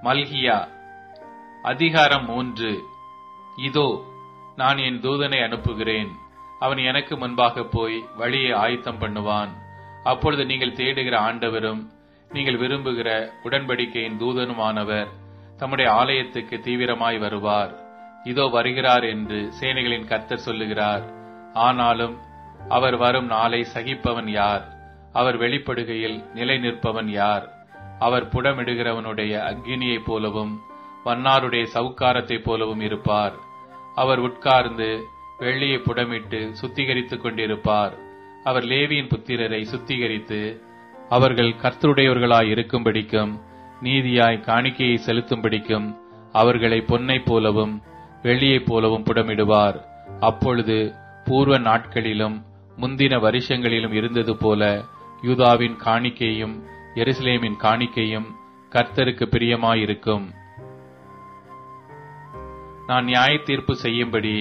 மல்கியா அதிகாரம் 3. இதோ நான் என் தூதனை அனுப்புகிறேன். அவன் எனக்கு முன்பாக போய் வழியை ஆயத்தம் பண்ணுவான். அப்பொழுது நீங்கள் தேடுகிற ஆண்டவரும் நீங்கள் விரும்புகிற உடன்படிக்கையின் தூதனுமானவர் தம்முடைய ஆலயத்துக்கு தீவிரமாய் வருவார். இதோ வருகிறார் என்று சேனைகளின் கர்த்தர் சொல்லுகிறார். ஆனாலும் அவர் வரும் நாளை சகிப்பவன் யார்? அவர் வெளிப்படுகையில் நிலை நிற்பவன் யார்? அவர் புடமிடுகிறவனுடைய அக்கினியைப் போலவும் வண்ணாருடைய சவுக்காரத்தைப் போலவும் இருப்பார். அவர் உட்கார்ந்து வெள்ளியை புடமிட்டு சுத்திகரித்துக் கொண்டிருப்பார். அவர் லேவியின் புத்திரரை சுத்திகரித்து அவர்கள் கர்த்தருடையவர்களாய் இருக்கும்படிக்கும் நீதியாய் காணிக்கையை செலுத்தும்படிக்கும் அவர்களை பொன்னைப் போலவும் வெள்ளியைப் போலவும் புடமிடுவார். அப்பொழுது பூர்வ நாட்களிலும் முந்தின வருஷங்களிலும் இருந்தது போல யூதாவின் காணிக்கையும் எருசலேமின் காணிக்கையும் கர்த்தருக்கு பிரியமாயிருக்கும். நான் நியாய தீர்ப்பு செய்யும்படி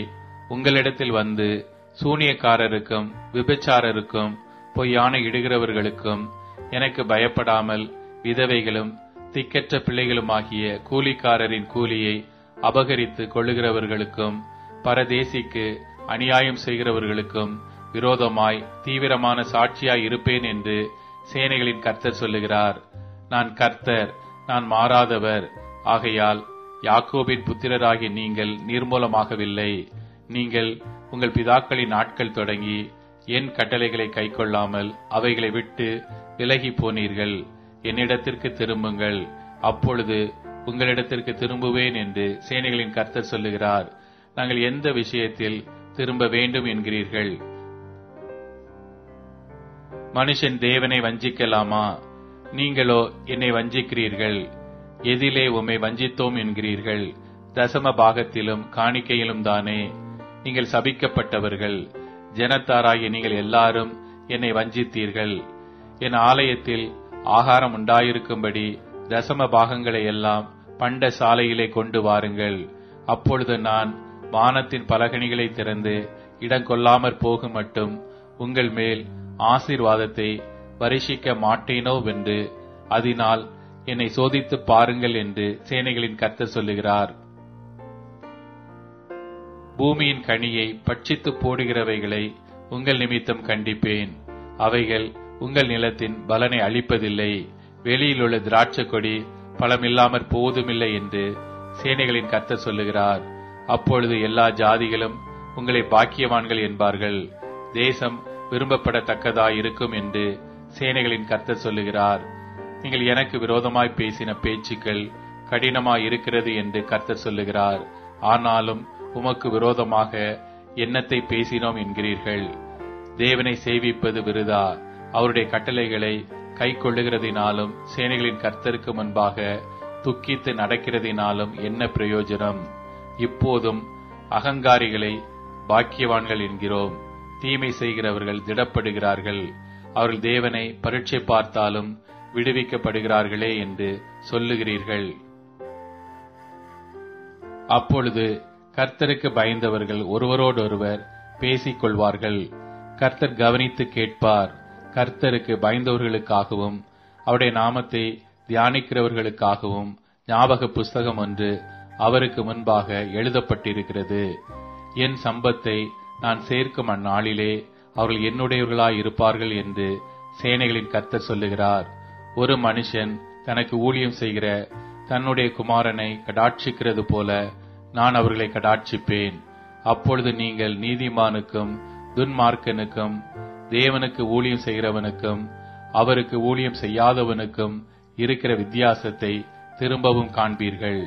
உங்களிடத்தில் வந்து சூனியக்காரருக்கும் விபச்சாரருக்கும் பொய்யான இடுகிறவர்களுக்கும் எனக்கு பயப்படாமல் விதவைகளும் திக்கற்ற பிள்ளைகளுமாகிய கூலிக்காரரின் கூலியை அபகரித்து கொள்ளுகிறவர்களுக்கும் பரதேசிக்கு அநியாயம் செய்கிறவர்களுக்கும் விரோதமாய் தீவிரமான சாட்சியாய் இருப்பேன் என்று சேனைகளின் கர்த்தர் சொல்லுகிறார். நான் கர்த்தர், நான் மாறாதவர். ஆகையால் யாக்கோபின் புத்திரராகிய நீங்கள் நிர்மூலமாகவில்லை. நீங்கள் உங்கள் பிதாக்களின் நாட்கள் தொடங்கி என் கட்டளைகளை கைக்கொள்ளாமல் அவைகளை விட்டு விலகி போனீர்கள். என்னிடத்திற்கு திரும்புங்கள், அப்பொழுது உங்களிடத்திற்கு திரும்புவேன் என்று சேனைகளின் கர்த்தர் சொல்லுகிறார். நாங்கள் எந்த விஷயத்தில் திரும்ப வேண்டும் என்கிறீர்கள்? மனுஷன் தேவனை வஞ்சிக்கலாமா? நீங்களோ என்னை வஞ்சிக்கிறீர்கள். எதிலே உம்மை வஞ்சித்தோம் என்கிறீர்கள்? தசம பாகத்திலும் காணிக்கையிலும் தானே. நீங்கள் சபிக்கப்பட்டவர்கள். ஜனத்தாராகிய நீங்கள் எல்லாரும் என்னை வஞ்சித்தீர்கள். என் ஆலயத்தில் ஆகாரம் உண்டாயிருக்கும்படி தசம பாகங்களை எல்லாம் பண்ட சாலையிலே கொண்டு வாருங்கள். அப்பொழுது நான் வானத்தின் பலகணிகளை திறந்து இடங்கொள்ளாமற் போகும் மட்டும் உங்கள் மேல் ஆசீர்வாதத்தை வருஷிக்க மாட்டேனோவென்று அதனால் என்னை சோதித்து பாருங்கள் என்று சேனைகளின் கர்த்தர் சொல்லுகிறார். பூமியின் கனியை பட்சித்து போடுகிறவைகளை உங்கள் நிமித்தம் கண்டிப்பேன். அவைகள் உங்கள் நிலத்தின் பலனை அளிப்பதில்லை. வெளியில் உள்ள திராட்சை கொடி பலமில்லாமற் போவதுமில்லை என்று சேனைகளின் கர்த்தர் சொல்லுகிறார். அப்பொழுது எல்லா ஜாதிகளும் உங்களை பாக்கியவான்கள் என்பார்கள். தேசம் விரும்பப்படத்தக்கதாய் இருக்கும் என்று சேனைகளின் கர்த்தர் சொல்லுகிறார். நீங்கள் எனக்கு விரோதமாய் பேசின பேச்சுக்கள் கடினமாய் இருக்கிறது என்று கர்த்தர் சொல்லுகிறார். ஆனாலும் உமக்கு விரோதமாக என்னத்தை பேசினோம் என்கிறீர்கள்? தேவனை சேவிப்பது விருதா? அவருடைய கட்டளைகளை கை கொள்ளுகிறதினாலும் சேனைகளின் கர்த்தருக்கு முன்பாக துக்கித்து நடக்கிறதினாலும் என்ன பிரயோஜனம்? இப்போதும் அகங்காரிகளை பாக்கியவான்கள் என்கிறோம். தீமை செய்கிறவர்கள் திடப்படுகிறார்கள். அவர்கள் தேவனை பரீட்சை பார்த்தாலும் விடுவிக்கப்படுகிறார்களே என்று சொல்லுகிறீர்கள். அப்பொழுது கர்த்தருக்கு பயந்தவர்கள் ஒருவரோடொருவர் பேசிக் கொள்வார்கள். கர்த்தர் கவனித்து கேட்பார். கர்த்தருக்கு பயந்தவர்களுக்காகவும் அவருடைய நாமத்தை தியானிக்கிறவர்களுக்காகவும் ஞாபக புஸ்தகம் ஒன்று அவருக்கு முன்பாக எழுதப்பட்டிருக்கிறது. என் சம்பத்தை நான் சேர்க்கும் அந்நாளிலே அவர்கள் என்னுடையவர்களாய் இருப்பார்கள் என்று சேனைகளின் கர்த்தர் சொல்லுகிறார். ஒரு மனுஷன் தனக்கு ஊழியம் செய்கிற தன்னுடைய குமாரனை கடாட்சிக்கிறது போல நான் அவர்களை கடாட்சிப்பேன். அப்பொழுது நீங்கள் நீதிமானுக்கும் துன்மார்க்கனுக்கும் தேவனுக்கு ஊழியம் செய்கிறவனுக்கும் அவருக்கு ஊழியம் செய்யாதவனுக்கும் இருக்கிற வித்தியாசத்தை திரும்பவும் காண்பீர்கள்.